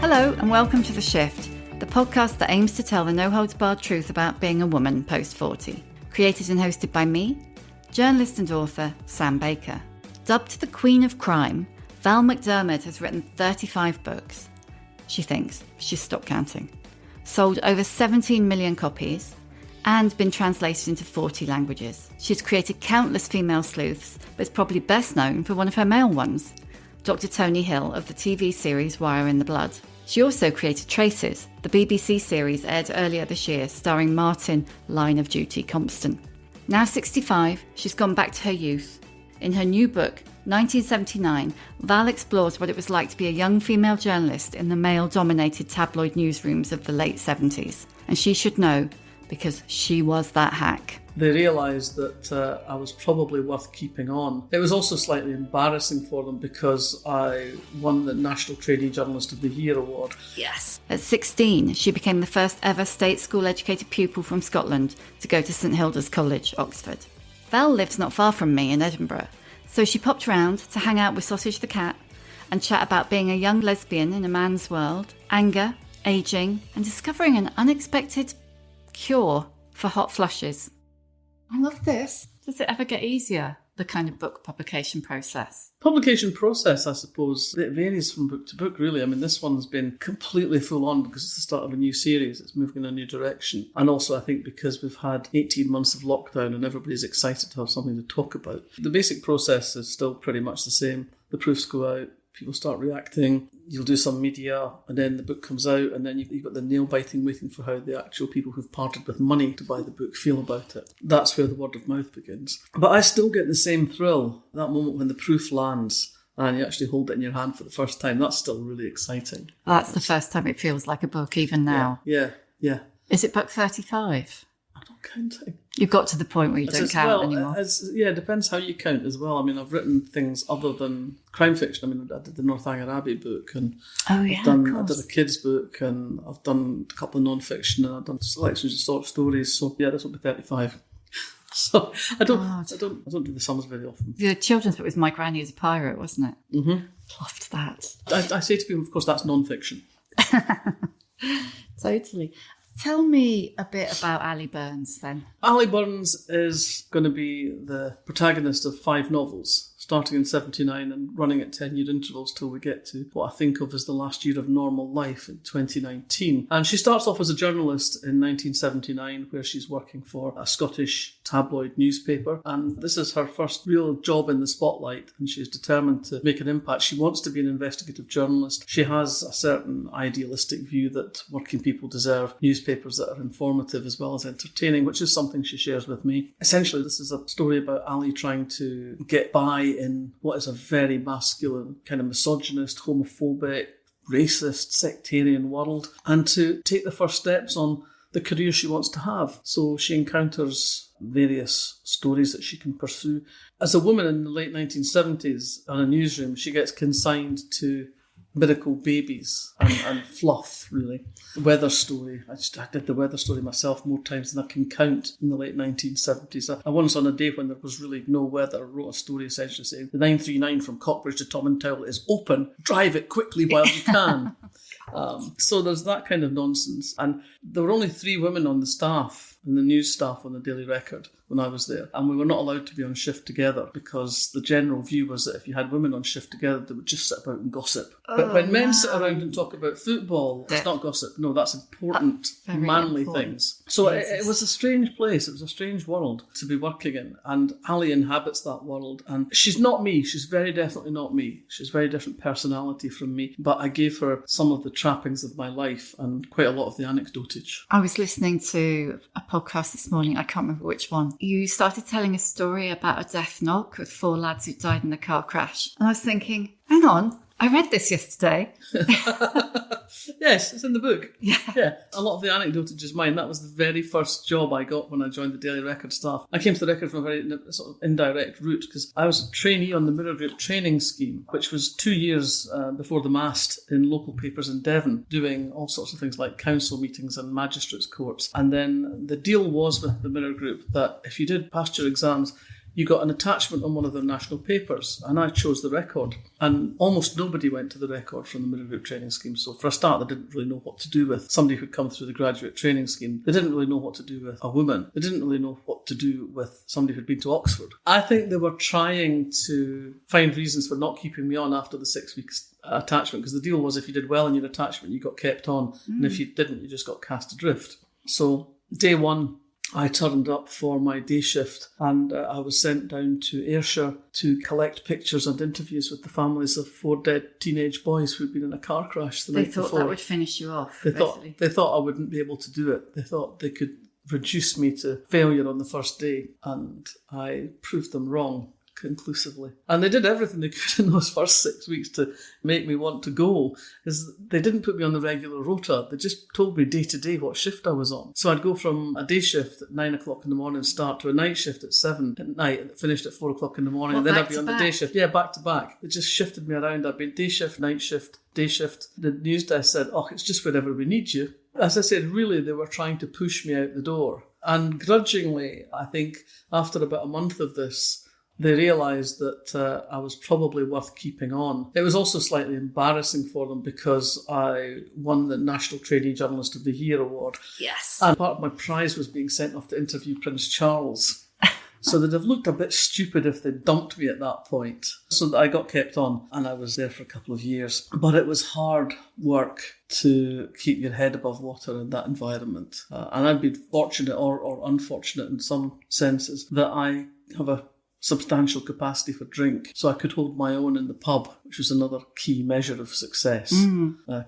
Hello and welcome to The Shift, the podcast that aims to tell the no-holds-barred truth about being a woman post-40. Created and hosted by me, journalist and author Sam Baker. Dubbed the Queen of Crime, Val McDermid has written 35 books. She thinks she's stopped counting. Sold over 17 million copies and been translated into 40 languages. She's created countless female sleuths, but is probably best known for one of her male ones, Dr. Tony Hill of the TV series Wire in the Blood. She also created Traces, the BBC series aired earlier this year, starring Martin, Line of Duty Compston. Now 65, she's gone back to her youth. In her new book, 1979, Val explores what it was like to be a young female journalist in the male-dominated tabloid newsrooms of the late 70s. And she should know, because she was that hack. They realised that I was probably worth keeping on. It was also slightly embarrassing for them because I won the National Trainee Journalist of the Year award. Yes. At 16, she became the first ever state school-educated pupil from Scotland to go to St Hilda's College, Oxford. Val lives not far from me in Edinburgh, so she popped round to hang out with Sausage the cat and chat about being a young lesbian in a man's world, anger, ageing, and discovering an unexpected cure for hot flushes. I love this. Does it ever get easier, the kind of book publication process? Publication process, I suppose, it varies from book to book, really. I mean, this one's been completely full on because it's the start of a new series. It's moving in a new direction. And also, I think, because we've had 18 months of lockdown and everybody's excited to have something to talk about. The basic process is still pretty much the same. The proofs go out, people start reacting, you'll do some media, and then the book comes out, and then you've got the nail-biting waiting for how the actual people who've parted with money to buy the book feel about it. That's where the word of mouth begins. But I still get the same thrill, that moment when the proof lands and you actually hold it in your hand for the first time. That's still really exciting. That's the first time it feels like a book, even now. Yeah. Is it book 35? I'm not counting. You've got to the point where you don't count anymore. It depends how you count as well. I mean, I've written things other than crime fiction. I mean, I did the Northanger Abbey book, and I did a kids book, and I've done a couple of non-fiction, and I've done selections of short stories. So yeah, this will be 35. So I don't do the sums very often. The children's book was My Granny as a Pirate, wasn't it? Mm-hmm. Loved that. I say to people, of course, that's non-fiction. Totally. Tell me a bit about Ali Burns, then. Ali Burns is going to be the protagonist of 5 novels, starting in 79 and running at 10-year intervals till we get to what I think of as the last year of normal life in 2019. And she starts off as a journalist in 1979, where she's working for a Scottish tabloid newspaper. And this is her first real job in the spotlight, and she's determined to make an impact. She wants to be an investigative journalist. She has a certain idealistic view that working people deserve newspapers that are informative as well as entertaining, which is something she shares with me. Essentially, this is a story about Ali trying to get by in what is a very masculine, kind of misogynist, homophobic, racist, sectarian world, and to take the first steps on the career she wants to have. So she encounters various stories that she can pursue. As a woman in the late 1970s on a newsroom, she gets consigned to miracle babies and fluff, really. The weather story. I did the weather story myself more times than I can count in the late 1970s. I once, on a day when there was really no weather, wrote a story essentially saying the 939 from Cockbridge to Tomintoul is open. Drive it quickly while you can. So there's that kind of nonsense. And there were only 3 women on the staff, in the news staff on the Daily Record when I was there. And we were not allowed to be on shift together because the general view was that if you had women on shift together, they would just sit about and gossip. But when men sit around and talk about football, it's not gossip. No, that's important, manly things. So it was a strange place. It was a strange world to be working in. And Ali inhabits that world. And she's not me. She's very definitely not me. She's a very different personality from me. But I gave her some of the trappings of my life and quite a lot of the anecdotage. I was listening to a podcast this morning. I can't remember which one. You started telling a story about a death knock with 4 lads who died in a car crash. And I was thinking, hang on, I read this yesterday. Yes, it's in the book. Yeah. A lot of the anecdotage is mine. That was the very first job I got when I joined the Daily Record staff. I came to the Record from a very sort of indirect route because I was a trainee on the Mirror Group training scheme, which was 2 years before the mast in local papers in Devon, doing all sorts of things like council meetings and magistrates' courts. And then the deal was with the Mirror Group that if you did pass your exams, you got an attachment on one of the national papers, and I chose the record. And almost nobody went to the record from the middle group training scheme. So for a start, they didn't really know what to do with somebody who'd come through the graduate training scheme. They didn't really know what to do with a woman. They didn't really know what to do with somebody who'd been to Oxford. I think they were trying to find reasons for not keeping me on after the 6 weeks attachment, because the deal was if you did well in your attachment, you got kept on. And if you didn't, you just got cast adrift. So day one, I turned up for my day shift, and I was sent down to Ayrshire to collect pictures and interviews with the families of 4 dead teenage boys who'd been in a car crash the night before. They thought that would finish you off. They thought I wouldn't be able to do it. They thought they could reduce me to failure on the first day, and I proved them wrong conclusively. And they did everything they could in those first 6 weeks to make me want to go, because they didn't put me on the regular rota. They just told me day to day what shift I was on. So I'd go from a day shift at 9 o'clock in the morning start to a night shift at 7 at night, and it finished at 4 o'clock in the morning. And then I'd be on the day shift. Yeah, back to back. It just shifted me around. I'd been day shift, night shift, day shift. The news desk said, "Oh, it's just whenever we need you." As I said, really, they were trying to push me out the door. And grudgingly, I think after about a month of this, they realised that I was probably worth keeping on. It was also slightly embarrassing for them because I won the National Trainee Journalist of the Year award. Yes. And part of my prize was being sent off to interview Prince Charles. So they'd have looked a bit stupid if they'd dumped me at that point. So I got kept on, and I was there for a couple of years. But it was hard work to keep your head above water in that environment. And I'd been fortunate or unfortunate in some senses that I have a substantial capacity for drink, so I could hold my own in the pub, which was another key measure of success.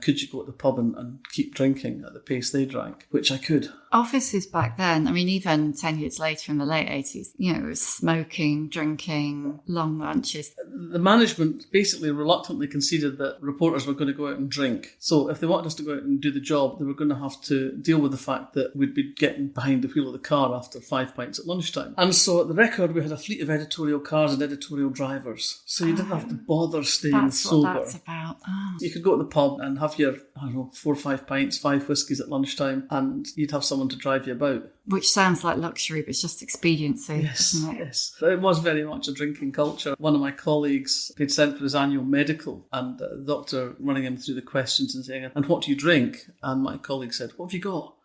Could you go to the pub and keep drinking at the pace they drank, which I could. Offices back then, I mean, even 10 years later in the late 80s, it was smoking, drinking, long lunches. The management basically reluctantly conceded that reporters were going to go out and drink. So if they wanted us to go out and do the job, they were going to have to deal with the fact that we'd be getting behind the wheel of the car after 5 pints at lunchtime. And so at the record, we had a fleet of editorial cars and editorial drivers. So you didn't have to bother staying sober. That's what that's about. Oh. You could go to the pub and have your, 4 or 5 pints, 5 whiskies at lunchtime, and you'd have someone to drive you about. Which sounds like luxury, but it's just expediency, isn't it? Yes. It was very much a drinking culture. One of my colleagues had sent for his annual medical, and the doctor running him through the questions and saying, "And what do you drink?" And my colleague said, "What have you got?"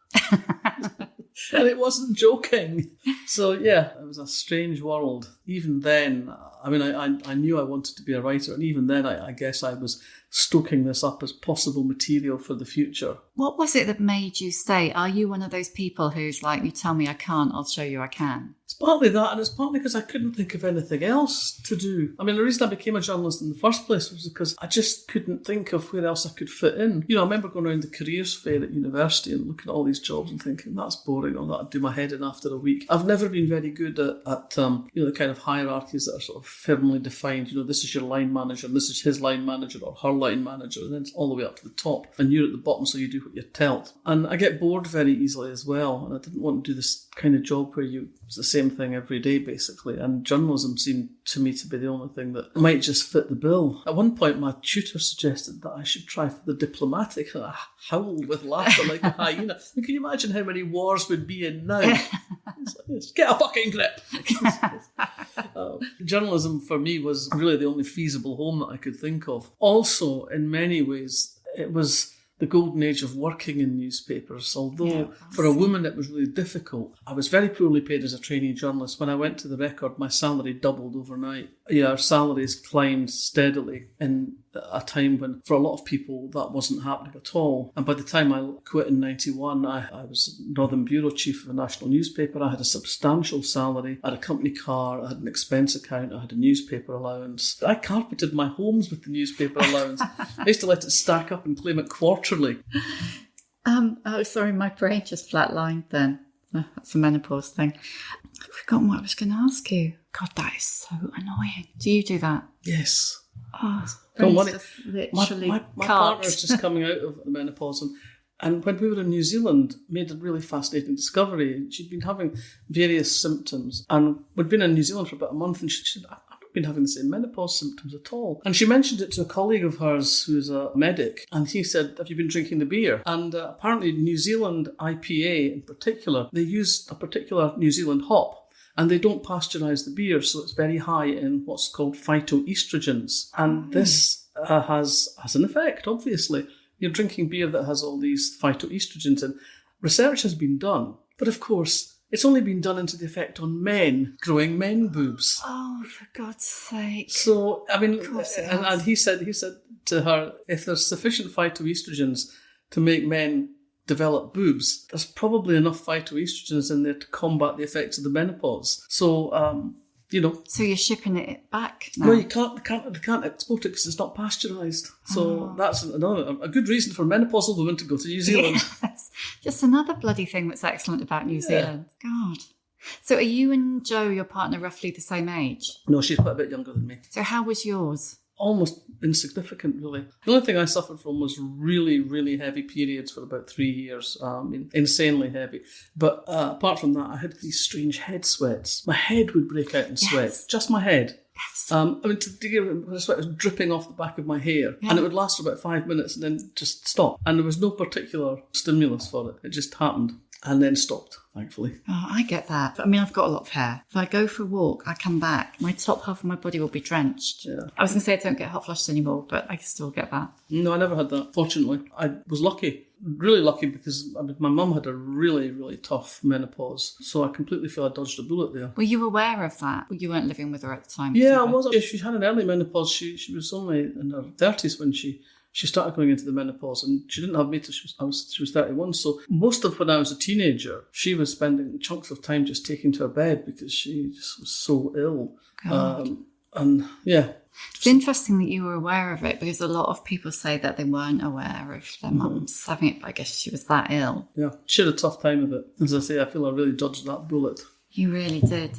And it wasn't joking. So, yeah, it was a strange world. Even then, I mean, I knew I wanted to be a writer, and even then I guess I was stoking this up as possible material for the future. What was it that made you say, are you one of those people who's like, you tell me I can't, I'll show you I can? It's partly that, and it's partly because I couldn't think of anything else to do. I mean, the reason I became a journalist in the first place was because I just couldn't think of where else I could fit in. I remember going around the careers fair at university and looking at all these jobs and thinking, that's boring, or that'd do my head in after a week. I've never been very good at the kind of hierarchies that are sort of firmly defined. This is your line manager, and this is his line manager or her line manager, and then it's all the way up to the top, and you're at the bottom, so you do what you're told. And I get bored very easily as well, and I didn't want to do this kind of job where it's the same thing every day, basically, and journalism seemed to me to be the only thing that might just fit the bill. At one point, my tutor suggested that I should try for the diplomatic, and I howled with laughter like a hyena. Can you imagine how many wars we'd be in now? Get a fucking grip! Journalism for me was really the only feasible home that I could think of. Also, in many ways, it was the golden age of working in newspapers, although for a woman it was really difficult. I was very poorly paid as a trainee journalist. When I went to the record, my salary doubled overnight. Our salaries climbed steadily in a time when, for a lot of people, that wasn't happening at all. And by the time I quit in 91, I was Northern Bureau Chief of a national newspaper. I had a substantial salary, I had a company car, I had an expense account, I had a newspaper allowance. I carpeted my homes with the newspaper allowance. I used to let it stack up and claim it quarterly. Oh, sorry, my brain just flatlined then. Oh, that's a menopause thing. I've forgotten what I was going to ask you. God, that is so annoying. Do you do that? Yes. Oh, don't worry. Literally my partner's just coming out of the menopause, and when we were in New Zealand, made a really fascinating discovery. She'd been having various symptoms, and we'd been in New Zealand for about a month, and she said, I've not been having the same menopause symptoms at all. And she mentioned it to a colleague of hers who's a medic, and he said, have you been drinking the beer? And apparently New Zealand IPA in particular, they use a particular New Zealand hop. And they don't pasteurize the beer, so it's very high in what's called phytoestrogens. And this has an effect, obviously. You're drinking beer that has all these phytoestrogens in. Research has been done, but of course, it's only been done into the effect on men, growing men boobs. Oh, for God's sake. So, I mean, and he said to her, if there's sufficient phytoestrogens to make men develop boobs, there's probably enough phytoestrogens in there to combat the effects of the menopause. So, So you're shipping it back now? No, you can't export it because it's not pasteurised. So that's a good reason for menopausal women to go to New Zealand. Yes. Just another bloody thing that's excellent about New Zealand. God. So are you and Jo, your partner, roughly the same age? No, she's quite a bit younger than me. So how was yours? Almost insignificant, really. The only thing I suffered from was really, really heavy periods for about 3 years. Insanely heavy. But apart from that, I had these strange head sweats. My head would break out in sweat. Just my head. Yes. The sweat was dripping off the back of my hair. Yeah. And it would last for about 5 minutes and then just stop. And there was no particular stimulus for it. It just happened. And then stopped, thankfully. Oh, I get that. I mean, I've got a lot of hair. If I go for a walk, I come back, my top half of my body will be drenched. Yeah. I was going to say I don't get hot flushes anymore, but I can still get that. No, I never had that, fortunately. I was lucky, really lucky, because my mum had a really, really tough menopause. So I completely feel I dodged a bullet there. Were you aware of that? You weren't living with her at the time? Yeah, I was. She had an early menopause. She was only in her 30s when she started going into the menopause, and she didn't have me till she was 31. So most of when I was a teenager, she was spending chunks of time just taking to her bed because she just was so ill. And yeah. It's interesting that you were aware of it, because a lot of people say that they weren't aware of their mums having it, but I guess she was that ill. Yeah, she had a tough time of it. As I say, I feel I really dodged that bullet. You really did.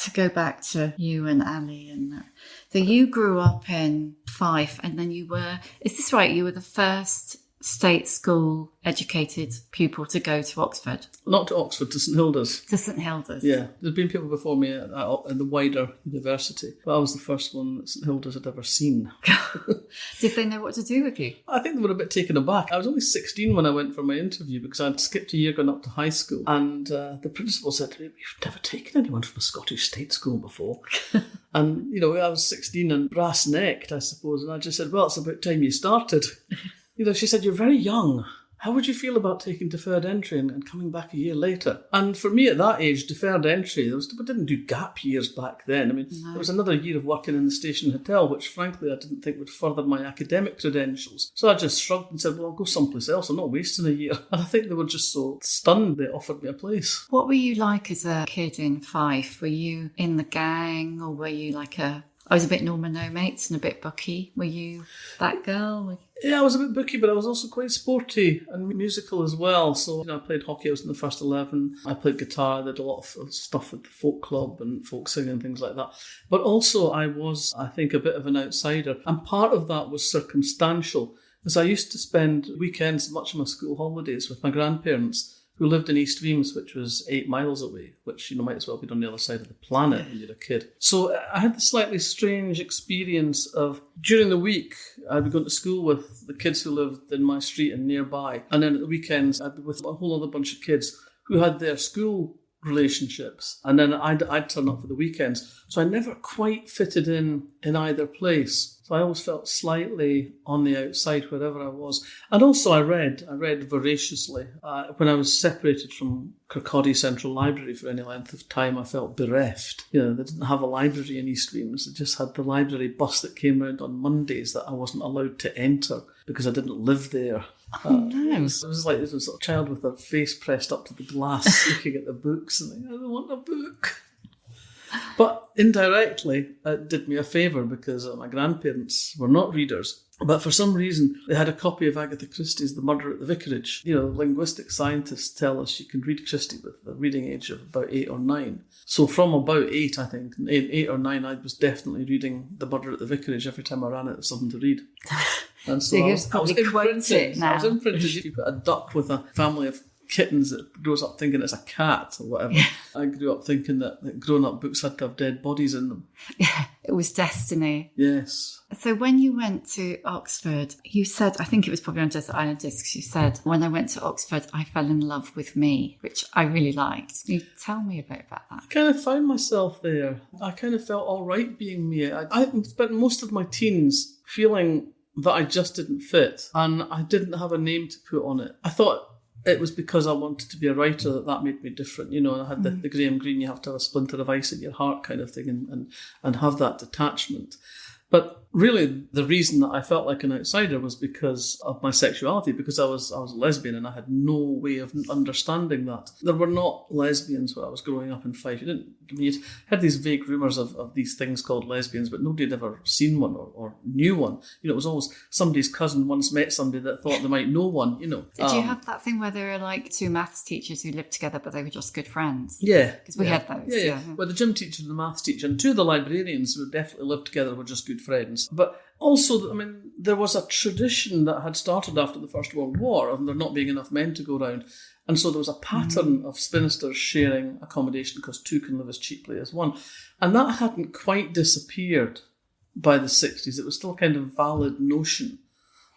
To go back to you and Ali and that. So you grew up in Fife, and then you were, is this right, you were the first state school educated pupil to go to Oxford? Not to Oxford, to St Hilda's. To St Hilda's. Yeah, there'd been people before me at the wider university, but I was the first one that St Hilda's had ever seen. Did they know what to do with you? I think they were a bit taken aback. I was only 16 when I went for my interview because I'd skipped a year going up to high school, and the principal said to me, "We've never taken anyone from a Scottish state school before." And, I was 16 and brass-necked, I suppose, and I just said, "Well, it's about time you started." She said, "You're very young. How would you feel about taking deferred entry and coming back a year later?" And for me at that age, deferred entry, we didn't do gap years back then. I mean, There was another year of working in the station hotel, which frankly I didn't think would further my academic credentials. So I just shrugged and said, "Well, I'll go someplace else. I'm not wasting a year." And I think they were just so stunned they offered me a place. What were you like as a kid in Fife? Were you in the gang, or were you like I was a bit Norma No Mates and a bit booky. Were you that girl? Yeah, I was a bit booky, but I was also quite sporty and musical as well. So, I played hockey, I was in the first 11. I played guitar, I did a lot of stuff at the folk club and folk singing and things like that. But also I was, I think, a bit of an outsider. And part of that was circumstantial, because I used to spend weekends, much of my school holidays, with my grandparents, who lived in East Weems, which was 8 miles away, which, might as well be on the other side of the planet when you're a kid. So I had this slightly strange experience of, during the week, I'd be going to school with the kids who lived in my street and nearby. And then at the weekends, I'd be with a whole other bunch of kids who had their school relationships. And then I'd turn up for the weekends. So I never quite fitted in either place. So I always felt slightly on the outside wherever I was. And also I read voraciously. When I was separated from Kirkcaldy Central Library for any length of time, I felt bereft. They didn't have a library in East Weems. They just had the library bus that came round on Mondays that I wasn't allowed to enter because I didn't live there. Oh, no. It was like this sort of child with their face pressed up to the glass looking at the books and like, I don't want a book. But indirectly, it did me a favour because my grandparents were not readers. But for some reason, they had a copy of Agatha Christie's The Murder at the Vicarage. Linguistic scientists tell us you can read Christie with a reading age of about 8 or 9. So from about 8, I think, 8 or 9, I was definitely reading The Murder at the Vicarage every time I ran out of something to read. And so I was imprinted. You put a duck with a family of kittens that grows up thinking it's a cat or whatever. I grew up thinking that grown-up books had to have dead bodies in them. Yeah, it was destiny. Yes. So when you went to Oxford, you said, I think it was probably on Desert Island Discs, you said, when I went to Oxford, I fell in love with me, which I really liked. Can you tell me a bit about that? I kind of found myself there. I kind of felt all right being me. I spent most of my teens feeling that I just didn't fit and I didn't have a name to put on it. I thought it was because I wanted to be a writer that made me different. You know, I had the Graham Greene, you have to have a splinter of ice in your heart kind of thing and have that detachment. But really, the reason that I felt like an outsider was because of my sexuality, because I was a lesbian and I had no way of understanding that. There were not lesbians when I was growing up in Fife. You had these vague rumours of these things called lesbians, but nobody had ever seen one or knew one. You know, it was always somebody's cousin once met somebody that thought they might know one, you know. Did you have that thing where there were like two maths teachers who lived together, but they were just good friends? Yeah. Because we had those. Yeah. Well, the gym teacher and the maths teacher and two of the librarians who definitely lived together were just good friends. But also, I mean, there was a tradition that had started after the First World War of there not being enough men to go around. And so there was a pattern of spinsters sharing accommodation because two can live as cheaply as one. And that hadn't quite disappeared by the 60s. It was still a kind of valid notion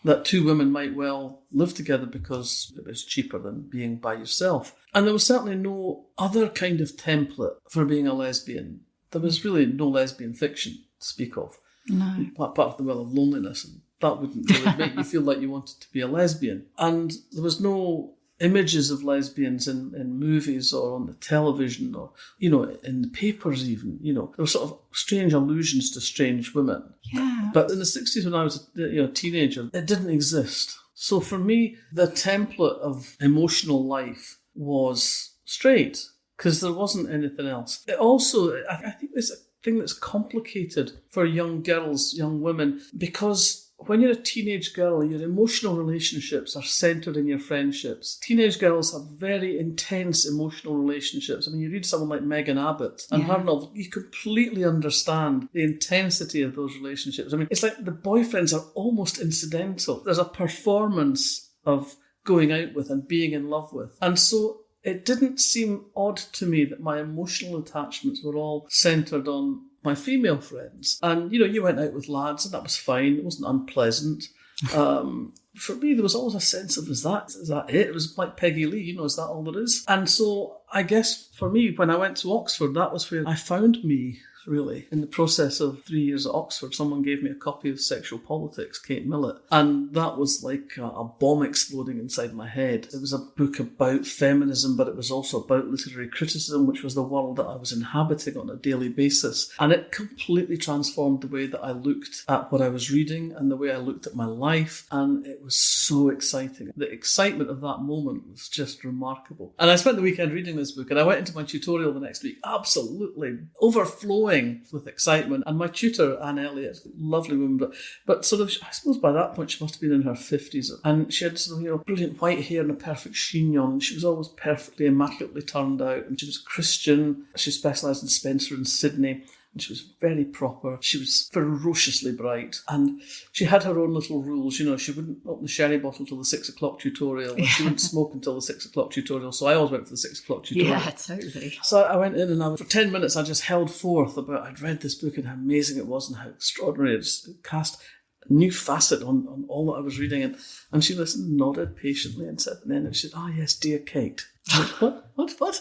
that two women might well live together because it was cheaper than being by yourself. And there was certainly no other kind of template for being a lesbian. There was really no lesbian fiction to speak of. No. Part of the Well of Loneliness, and that wouldn't really make you feel like you wanted to be a lesbian. And there was no images of lesbians in movies or on the television or, you know, in the papers even, you know. There were sort of strange allusions to strange women. Yeah. But in the 60s when I was a teenager, it didn't exist. So for me, the template of emotional life was straight because there wasn't anything else. It also, I think there's a thing that's complicated for young girls, young women, because when you're a teenage girl, your emotional relationships are centred in your friendships. Teenage girls have very intense emotional relationships. I mean, you read someone like Megan Abbott and her novel, you completely understand the intensity of those relationships. I mean, it's like the boyfriends are almost incidental. There's a performance of going out with and being in love with. And so it didn't seem odd to me that my emotional attachments were all centred on my female friends. And, you know, you went out with lads and that was fine. It wasn't unpleasant. For me, there was always a sense of, is that it? It was like Peggy Lee, you know, is that all there is? And so I guess for me, when I went to Oxford, that was where I found me, really. In the process of 3 years at Oxford, someone gave me a copy of Sexual Politics, Kate Millett, and that was like a bomb exploding inside my head. It was a book about feminism, but it was also about literary criticism, which was the world that I was inhabiting on a daily basis. And it completely transformed the way that I looked at what I was reading and the way I looked at my life, and it was so exciting. The excitement of that moment was just remarkable. And I spent the weekend reading this book, and I went into my tutorial the next week, absolutely overflowing with excitement. And my tutor, Anne Elliott, lovely woman, but sort of, I suppose by that point she must have been in her 50s. And she had sort of, you know, brilliant white hair and a perfect chignon. And she was always perfectly, immaculately turned out. And she was Christian. She specialised in Spencer and Sydney. And she was very proper. She was ferociously bright. And she had her own little rules. You know, she wouldn't open the sherry bottle till the 6 o'clock tutorial. And she wouldn't smoke until the 6 o'clock tutorial. So I always went for the 6 o'clock tutorial. Yeah, totally. So I went in and for 10 minutes I just held forth about I'd read this book and how amazing it was and how extraordinary it cast a new facet on all that I was reading. And she listened, nodded patiently and said, and then she said, "Ah, yes, dear Kate." I went, what?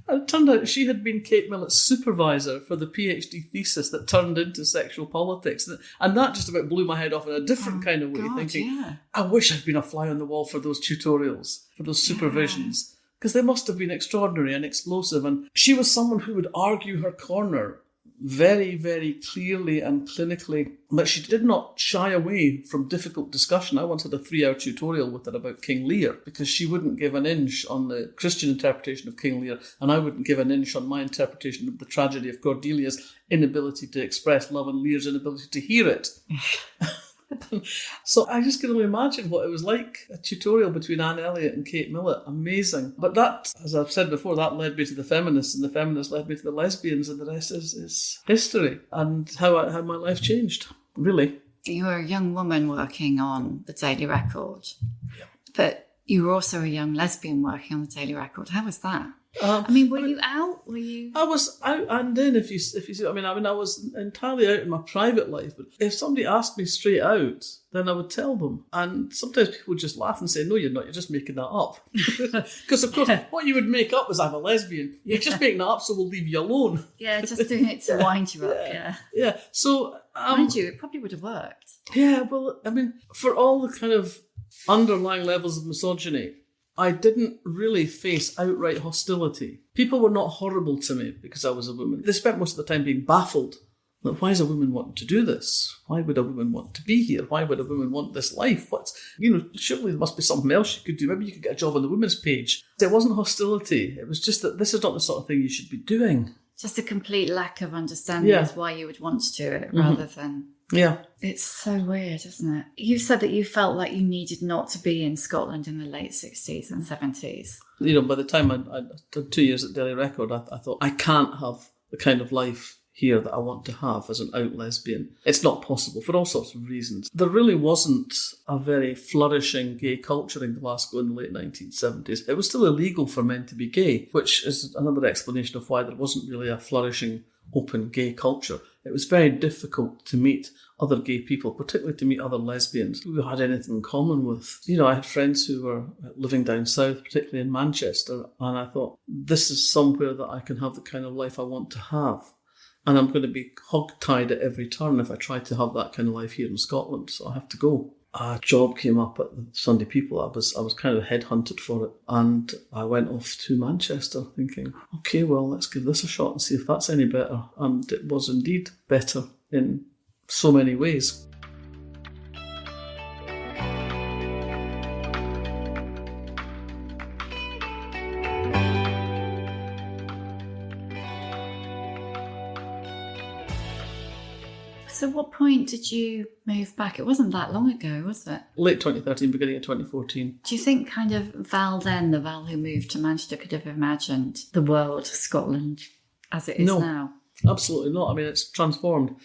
And it turned out she had been Kate Millett's supervisor for the PhD thesis that turned into Sexual Politics. And that just about blew my head off in a different kind of way, thinking, I wish I'd been a fly on the wall for those tutorials, for those supervisions, because they must have been extraordinary and explosive. And she was someone who would argue her corner very, very clearly and clinically, but she did not shy away from difficult discussion. I once had a 3-hour tutorial with her about King Lear because she wouldn't give an inch on the Christian interpretation of King Lear, and I wouldn't give an inch on my interpretation of the tragedy of Cordelia's inability to express love and Lear's inability to hear it. So I just can only imagine what it was like, a tutorial between Anne Elliott and Kate Millett. Amazing. But that, as I've said before, that led me to the feminists, and the feminists led me to the lesbians, and the rest is history and how my life changed, really. You were a young woman working on the Daily Record. Yep. But You were also a young lesbian working on the Daily Record. How was that? Were you out? Were you? I was out, and then if you see, I was entirely out in my private life. But if somebody asked me straight out, then I would tell them. And sometimes people would just laugh and say, "No, you're not. You're just making that up." Because of course, what you would make up is I'm a lesbian. You're just making that up, so we'll leave you alone. Yeah, just doing it to wind you up. Yeah. So, mind you, it probably would have worked. Yeah. Well, for all the kind of underlying levels of misogyny, I didn't really face outright hostility. People were not horrible to me because I was a woman. They spent most of the time being baffled. Like, why is a woman wanting to do this? Why would a woman want to be here? Why would a woman want this life? Surely there must be something else you could do. Maybe you could get a job on the women's page. It wasn't hostility. It was just that this is not the sort of thing you should be doing. Just a complete lack of understanding as why you would want to do it rather than... Yeah. It's so weird, isn't it? You said that you felt like you needed not to be in Scotland in the late 60s and 70s. By the time I did 2 years at Daily Record, I thought, I can't have the kind of life here that I want to have as an out lesbian. It's not possible for all sorts of reasons. There really wasn't a very flourishing gay culture in Glasgow in the late 1970s. It was still illegal for men to be gay, which is another explanation of why there wasn't really a flourishing open gay culture. It was very difficult to meet other gay people, particularly to meet other lesbians who had anything in common with. I had friends who were living down south, particularly in Manchester, and I thought, this is somewhere that I can have the kind of life I want to have. And I'm going to be hog-tied at every turn if I try to have that kind of life here in Scotland, so I have to go. A job came up at the Sunday People. I was kind of headhunted for it, and I went off to Manchester thinking, okay, well, let's give this a shot and see if that's any better. And it was indeed better in so many ways. So what point did you move back? It wasn't that long ago, was it? Late 2013, beginning of 2014. Do you think kind of Val then, the Val who moved to Manchester, could have imagined the world, Scotland, as it is now? Absolutely not. It's transformed.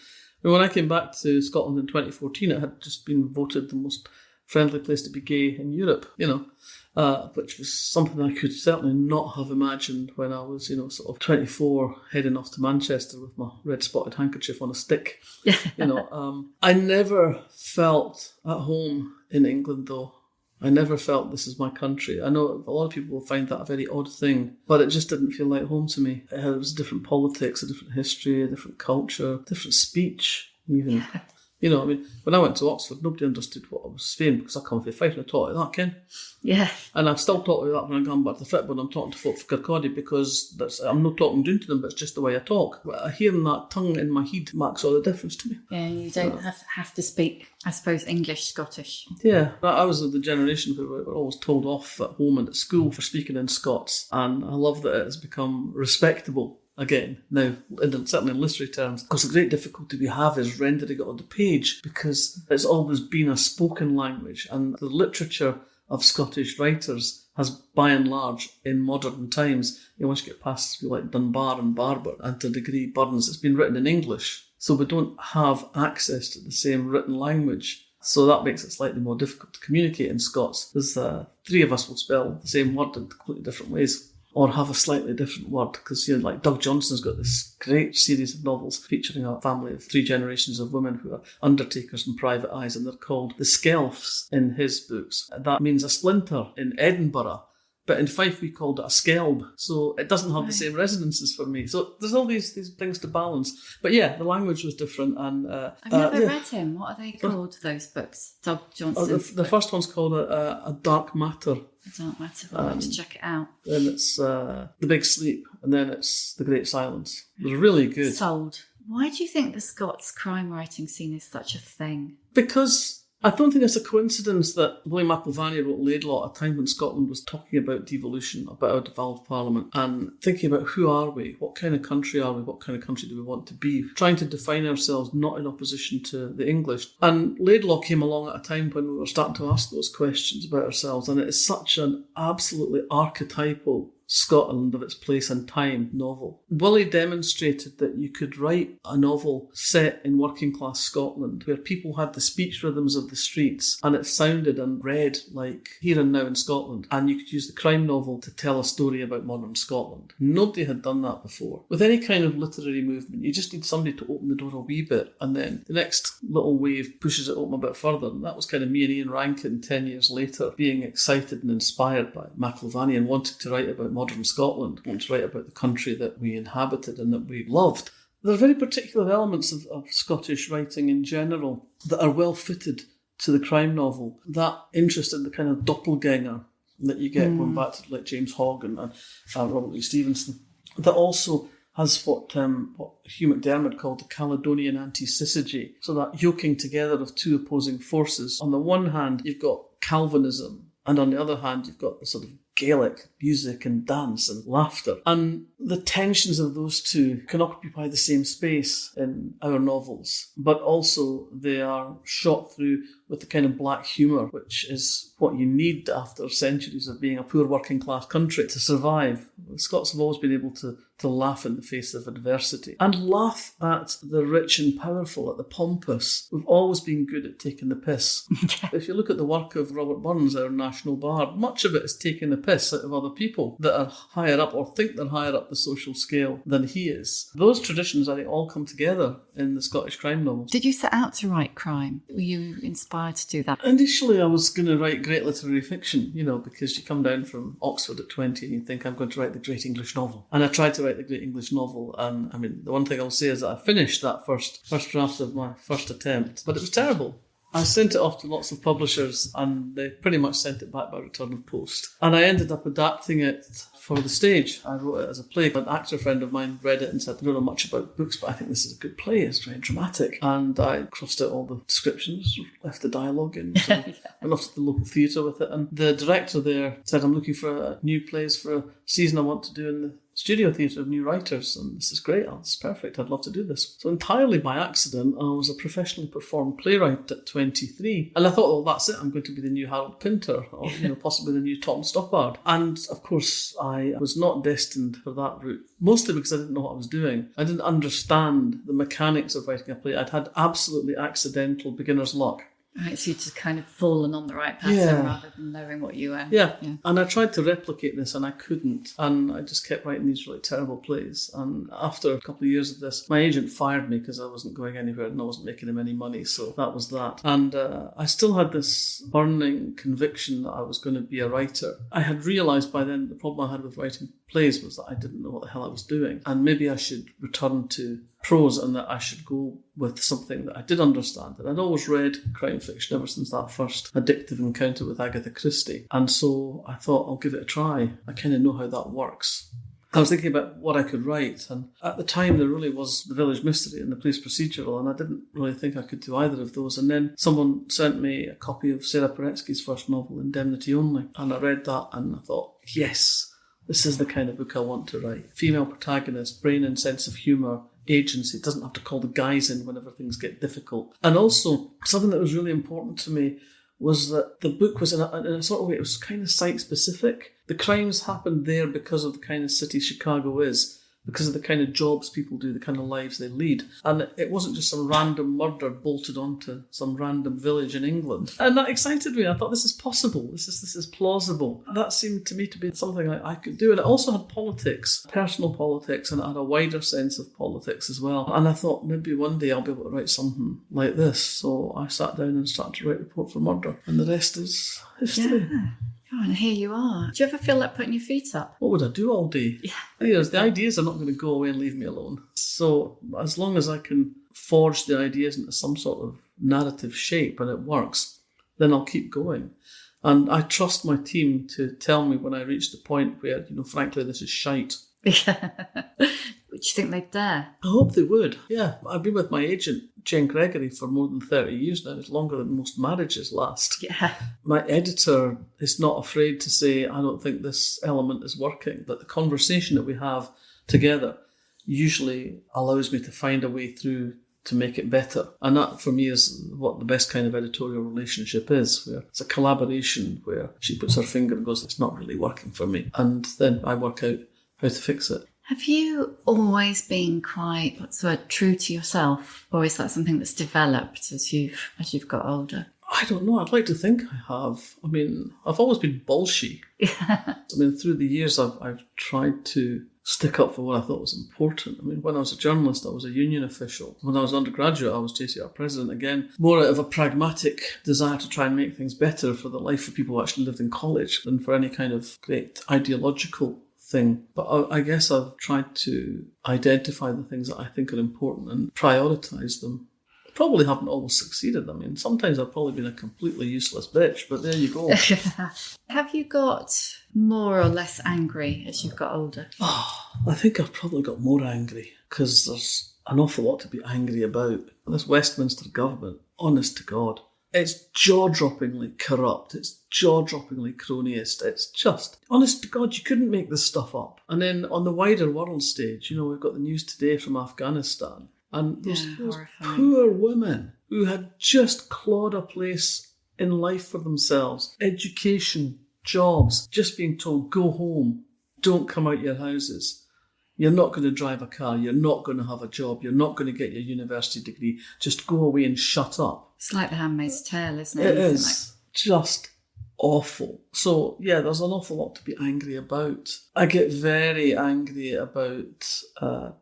When I came back to Scotland in 2014, it had just been voted the most friendly place to be gay in Europe, which was something I could certainly not have imagined when I was, sort of 24, heading off to Manchester with my red spotted handkerchief on a stick. I never felt at home in England, though. I never felt this is my country. I know a lot of people will find that a very odd thing, but it just didn't feel like home to me. It was different politics, a different history, a different culture, different speech, even. When I went to Oxford, nobody understood what I was saying because I come from Fife and I taught like that, Ken. Yeah. And I've still taught like that when I'm going back to Fife, when I'm talking to folk for Kirkcaldy, because I'm not talking down to them, but it's just the way I talk. But hearing that tongue in my head makes all the difference to me. Yeah, you don't have to speak, I suppose, English, Scottish. Yeah. I was of the generation who were always told off at home and at school for speaking in Scots, and I love that it has become respectable again, now, certainly in literary terms, because the great difficulty we have is rendering it on the page, because it's always been a spoken language, and the literature of Scottish writers has, by and large, in modern times, once you get past people like Dunbar and Barber, and to a degree Burns, it's been written in English, so we don't have access to the same written language. So that makes it slightly more difficult to communicate in Scots, because three of us will spell the same word in completely different ways, or have a slightly different word, because like Doug Johnson's got this great series of novels featuring a family of 3 generations of women who are undertakers and private eyes, and they're called the Skelfs in his books. That means a splinter in Edinburgh, but in Fife we called it a skelb, so it doesn't have the same resonances for me. So there's all these things to balance. But yeah, the language was different. And I've never read him. What are they called, those books? Doug Johnson's the first one's called A Dark Matter. A Dark Matter. I'll have to check it out. Then it's The Big Sleep, and then it's The Great Silence. They're really good. Sold. Why do you think the Scots crime writing scene is such a thing? Because I don't think it's a coincidence that William McIlvanney wrote Laidlaw at a time when Scotland was talking about devolution, about a devolved parliament, and thinking about who are we, what kind of country are we, what kind of country do we want to be, trying to define ourselves not in opposition to the English. And Laidlaw came along at a time when we were starting to ask those questions about ourselves, and it is such an absolutely archetypal Scotland of its place and time novel. Willie demonstrated that you could write a novel set in working class Scotland where people had the speech rhythms of the streets and it sounded and read like Here and Now in Scotland, and you could use the crime novel to tell a story about modern Scotland. Nobody had done that before. With any kind of literary movement, you just need somebody to open the door a wee bit, and then the next little wave pushes it open a bit further. And that was kind of me and Ian Rankin 10 years later, being excited and inspired by McIlvanney and wanting to write about modern Scotland, wanting to write about the country that we inhabited and that we loved. There are very particular elements of Scottish writing in general that are well fitted to the crime novel. That interest in the kind of doppelganger that you get going back to like James Hogg and Robert Louis Stevenson. That also has what Hugh McDermid called the Caledonian anti-syzygy. So that yoking together of two opposing forces. On the one hand, you've got Calvinism, and on the other hand, you've got the sort of Gaelic music and dance and laughter. And the tensions of those two can occupy the same space in our novels, but also they are shot through with the kind of black humour, which is what you need after centuries of being a poor working class country to survive. The Scots have always been able to laugh in the face of adversity and laugh at the rich and powerful, at the pompous. We've always been good at taking the piss. If you look at the work of Robert Burns, our national bard, much of it is taking the piss out of other people that are higher up or think they're higher up the social scale than he is. Those traditions, I think, all come together in the Scottish crime novels. Did you set out to write crime? Were you inspired to do that? Initially, I was going to write great literary fiction, because you come down from Oxford at 20 and you think, I'm going to write the great English novel. And I tried to write the great English novel, and the one thing I'll say is that I finished that first draft of my first attempt, but it was terrible. I sent it off to lots of publishers and they pretty much sent it back by return of post. And I ended up adapting it for the stage. I wrote it as a play. An actor friend of mine read it and said, I don't know much about books, but I think this is a good play. It's very dramatic. And I crossed out all the descriptions, left the dialogue in. So I went off to the local theatre with it. And the director there said, I'm looking for new plays for a season I want to do in the studio theatre of new writers, and this is great, this is perfect, I'd love to do this. So entirely by accident, I was a professionally performed playwright at 23, and I thought, well, that's it, I'm going to be the new Harold Pinter, or possibly the new Tom Stoppard. And of course, I was not destined for that route, mostly because I didn't know what I was doing. I didn't understand the mechanics of writing a play. I'd had absolutely accidental beginner's luck. Right, so you'd just kind of fallen on the right pattern rather than knowing what you were. Yeah, and I tried to replicate this and I couldn't. And I just kept writing these really terrible plays. And after a couple of years of this, my agent fired me because I wasn't going anywhere and I wasn't making him any money. So that was that. And I still had this burning conviction that I was going to be a writer. I had realised by then the problem I had with writing plays was that I didn't know what the hell I was doing. And maybe I should return to prose and that I should go with something that I did understand. And I'd always read crime fiction ever since that first addictive encounter with Agatha Christie. And so I thought, I'll give it a try. I kind of know how that works. I was thinking about what I could write, and at the time there really was The Village Mystery and The Police Procedural, and I didn't really think I could do either of those. And then someone sent me a copy of Sarah Paretsky's first novel, Indemnity Only, and I read that and I thought, yes, this is the kind of book I want to write. Female protagonist, brain and sense of humour, agency, doesn't have to call the guys in whenever things get difficult. And also, something that was really important to me was that the book was in a sort of way, it was kind of site-specific. The crimes happened there because of the kind of city Chicago is, because of the kind of jobs people do, the kind of lives they lead. And it wasn't just some random murder bolted onto some random village in England. And that excited me. I thought, this is possible. This is plausible. That seemed to me to be something I could do. And it also had politics, personal politics, and it had a wider sense of politics as well. And I thought, maybe one day I'll be able to write something like this. So I sat down and started to write Report for Murder. And the rest is history. Yeah. Oh, and here you are. Do you ever feel like putting your feet up? What would I do all day? Yeah. The ideas are not going to go away and leave me alone. So as long as I can forge the ideas into some sort of narrative shape and it works, then I'll keep going. And I trust my team to tell me when I reach the point where, frankly, this is shite. Yeah. Would you think they'd dare? I hope they would. Yeah, I've been with my agent, Jen Gregory, for more than 30 years now. It's longer than most marriages last. Yeah. My editor is not afraid to say, I don't think this element is working. But the conversation that we have together usually allows me to find a way through to make it better. And that, for me, is what the best kind of editorial relationship is, where it's a collaboration where she puts her finger and goes, it's not really working for me. And then I work out how to fix it. Have you always been quite, true to yourself? Or is that something that's developed as you've got older? I don't know. I'd like to think I have. I mean, I've always been bolshy. I mean, through the years, I've tried to stick up for what I thought was important. I mean, when I was a journalist, I was a union official. When I was an undergraduate, I was JCR president. Again, more out of a pragmatic desire to try and make things better for the life of people who actually lived in college than for any kind of great ideological thing. But I guess I've tried to identify the things that I think are important and prioritise them. Probably haven't always succeeded. I mean, sometimes I've probably been a completely useless bitch, but there you go. Have you got more or less angry as you've got older? I think I've probably got more angry because there's an awful lot to be angry about. This Westminster government, honest to God, it's jaw-droppingly corrupt. It's jaw-droppingly cronyist. It's just, honest to God, you couldn't make this stuff up. And then on the wider world stage, we've got the news today from Afghanistan. And those poor women who had just clawed a place in life for themselves, education, jobs, just being told, go home, don't come out your houses. You're not going to drive a car, you're not going to have a job, you're not going to get your university degree, just go away and shut up. It's like The Handmaid's Tale, isn't it? It is just awful. So, yeah, there's an awful lot to be angry about. I get very angry about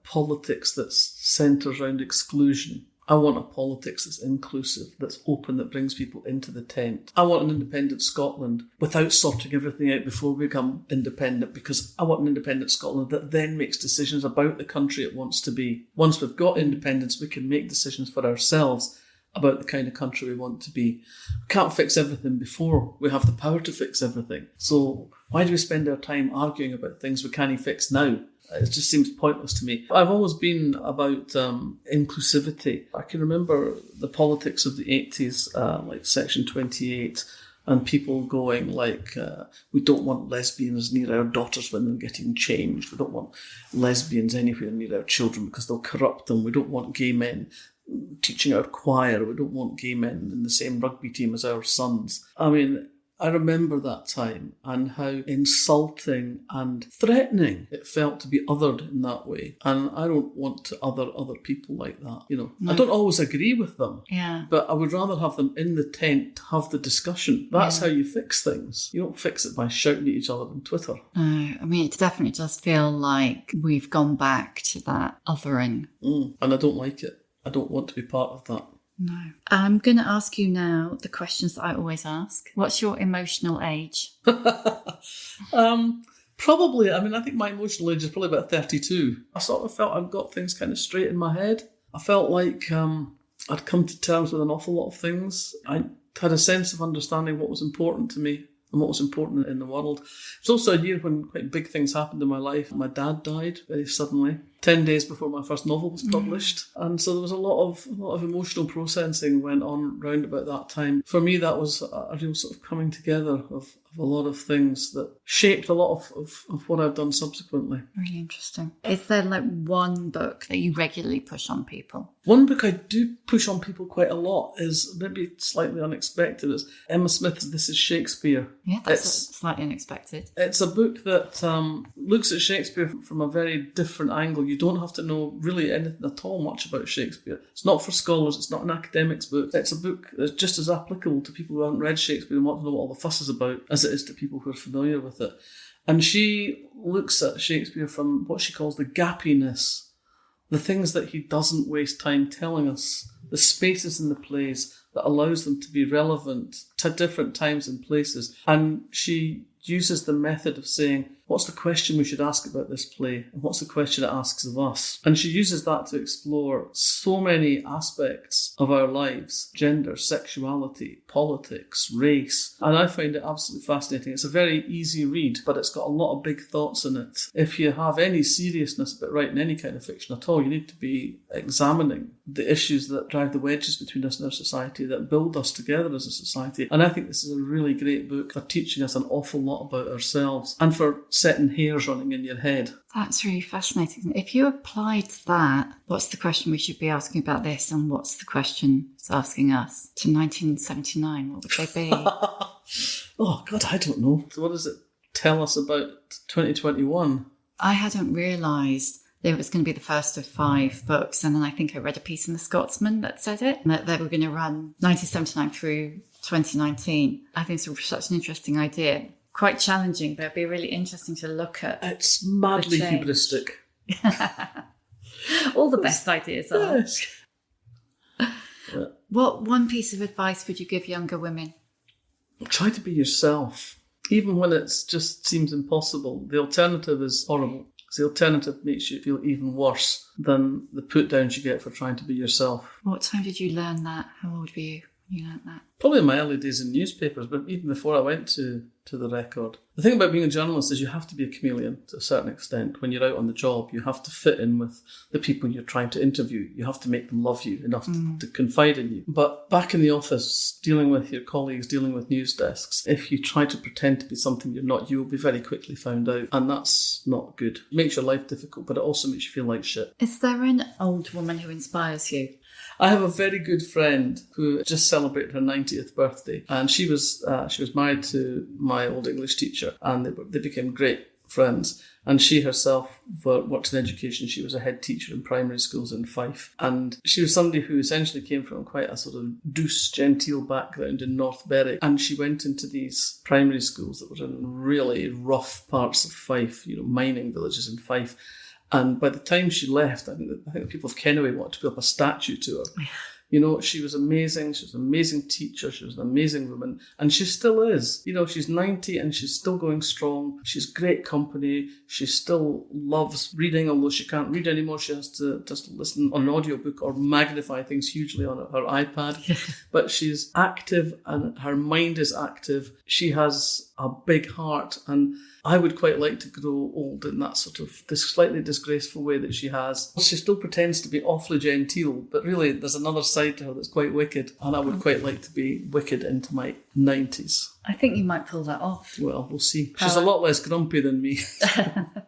politics that centres around exclusion. I want a politics that's inclusive, that's open, that brings people into the tent. I want an independent Scotland without sorting everything out before we become independent, because I want an independent Scotland that then makes decisions about the country it wants to be. Once we've got independence, we can make decisions for ourselves about the kind of country we want to be. We can't fix everything before we have the power to fix everything. So why do we spend our time arguing about things we can't fix now? It just seems pointless to me. I've always been about inclusivity. I can remember the politics of the 80s, like Section 28, and people going like, we don't want lesbians near our daughters when they're getting changed. We don't want lesbians anywhere near our children because they'll corrupt them. We don't want gay men teaching our choir. We don't want gay men in the same rugby team as our sons. I mean, I remember that time and how insulting and threatening it felt to be othered in that way. And I don't want to other people like that, No. I don't always agree with them. Yeah. But I would rather have them in the tent to have the discussion. That's how you fix things. You don't fix it by shouting at each other on Twitter. No, I mean, it definitely does feel like we've gone back to that othering. And I don't like it. I don't want to be part of that. No. I'm going to ask you now the questions that I always ask. What's your emotional age? Probably, I think my emotional age is probably about 32. I sort of felt I'd got things kind of straight in my head. I felt like I'd come to terms with an awful lot of things. I had a sense of understanding what was important to me and what was important in the world. It was also a year when quite big things happened in my life. My dad died very suddenly, 10 days before my first novel was published. And so there was a lot of emotional processing went on round about that time. For me, that was a real sort of coming together of a lot of things that shaped a lot of what I've done subsequently. Really interesting. Is there like one book that you regularly push on people? One book I do push on people quite a lot is maybe slightly unexpected. It's Emma Smith's This Is Shakespeare. Yeah, that's slightly unexpected. It's a book that looks at Shakespeare from a very different angle. You don't have to know really anything at all much about Shakespeare. It's not for scholars. It's not an academic's book. It's a book that's just as applicable to people who haven't read Shakespeare and want to know what all the fuss is about as it is to people who are familiar with it. And she looks at Shakespeare from what she calls the gappiness, the things that he doesn't waste time telling us, the spaces in the plays that allows them to be relevant to different times and places. And she uses the method of saying, what's the question we should ask about this play? And what's the question it asks of us? And she uses that to explore so many aspects of our lives: gender, sexuality, politics, race. And I find it absolutely fascinating. It's a very easy read, but it's got a lot of big thoughts in it. If you have any seriousness about writing any kind of fiction at all, you need to be examining the issues that drive the wedges between us and our society that build us together as a society. And I think this is a really great book for teaching us an awful lot about ourselves and for setting hairs running in your head. That's really fascinating. If you applied that, what's the question we should be asking about this, and what's the question it's asking us, to 1979, what would they be? Oh, God, I don't know. So what does it tell us about 2021? I hadn't realised it was going to be the first of 5 books, and then I think I read a piece in The Scotsman that said it, that they were going to run 1979 through 2019. I think it's such an interesting idea. Quite challenging, but it'd be really interesting to look at. It's madly hubristic. All the best ideas are. Yes. What one piece of advice would you give younger women? Try to be yourself, even when it just seems impossible. The alternative is horrible. The alternative makes you feel even worse than the put downs you get for trying to be yourself. What time did you learn that? How old were you when you learned that? Probably in my early days in newspapers, but even before I went to the Record. The thing about being a journalist is you have to be a chameleon to a certain extent. When you're out on the job, you have to fit in with the people you're trying to interview. You have to make them love you enough to confide in you. But back in the office, dealing with your colleagues, dealing with news desks, if you try to pretend to be something you're not, you will be very quickly found out. And that's not good. It makes your life difficult, but it also makes you feel like shit. Is there an old woman who inspires you? I have a very good friend who just celebrated her 90th birthday, and she was married to my old English teacher, and they became great friends. And she herself worked in education. She was a head teacher in primary schools in Fife, and she was somebody who essentially came from quite a sort of douce, genteel background in North Berwick, and she went into these primary schools that were in really rough parts of Fife, mining villages in Fife. And by the time she left, I think the people of Kennoway wanted to put up a statue to her. She was amazing. She was an amazing teacher. She was an amazing woman. And she still is. She's 90 and she's still going strong. She's great company. She still loves reading, although she can't read anymore. She has to just listen on an audiobook or magnify things hugely on her iPad. But she's active and her mind is active. She has a big heart, and I would quite like to grow old in that sort of this slightly disgraceful way that she has. She still pretends to be awfully genteel, but really there's another side to her that's quite wicked, and I would quite like to be wicked into my 90s. I think you might pull that off. Well, we'll see. She's a lot less grumpy than me.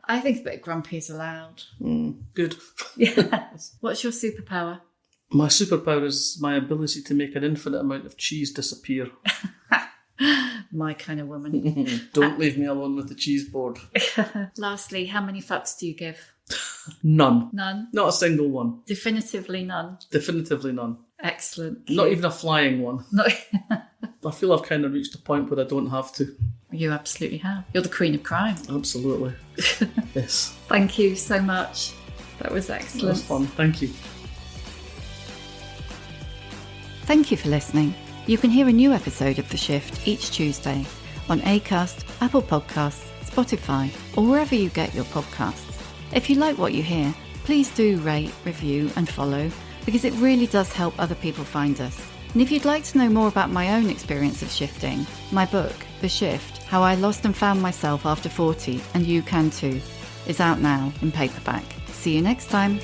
I think a bit grumpy is allowed. Good. Yes. What's your superpower? My superpower is my ability to make an infinite amount of cheese disappear. My kind of woman. Don't leave me alone with the cheese board. Lastly, how many fucks do you give? None. None? Not a single one. Definitively none? Definitively none. Excellent. Not even a flying one. No. I feel I've kind of reached a point where I don't have to. You absolutely have. You're the queen of crime. Absolutely. Yes. Thank you so much. That was excellent. That was fun. Thank you. Thank you for listening. You can hear a new episode of The Shift each Tuesday on Acast, Apple Podcasts, Spotify, or wherever you get your podcasts. If you like what you hear, please do rate, review and follow, because it really does help other people find us. And if you'd like to know more about my own experience of shifting, my book, The Shift, How I Lost and Found Myself After 40, and you can too, is out now in paperback. See you next time.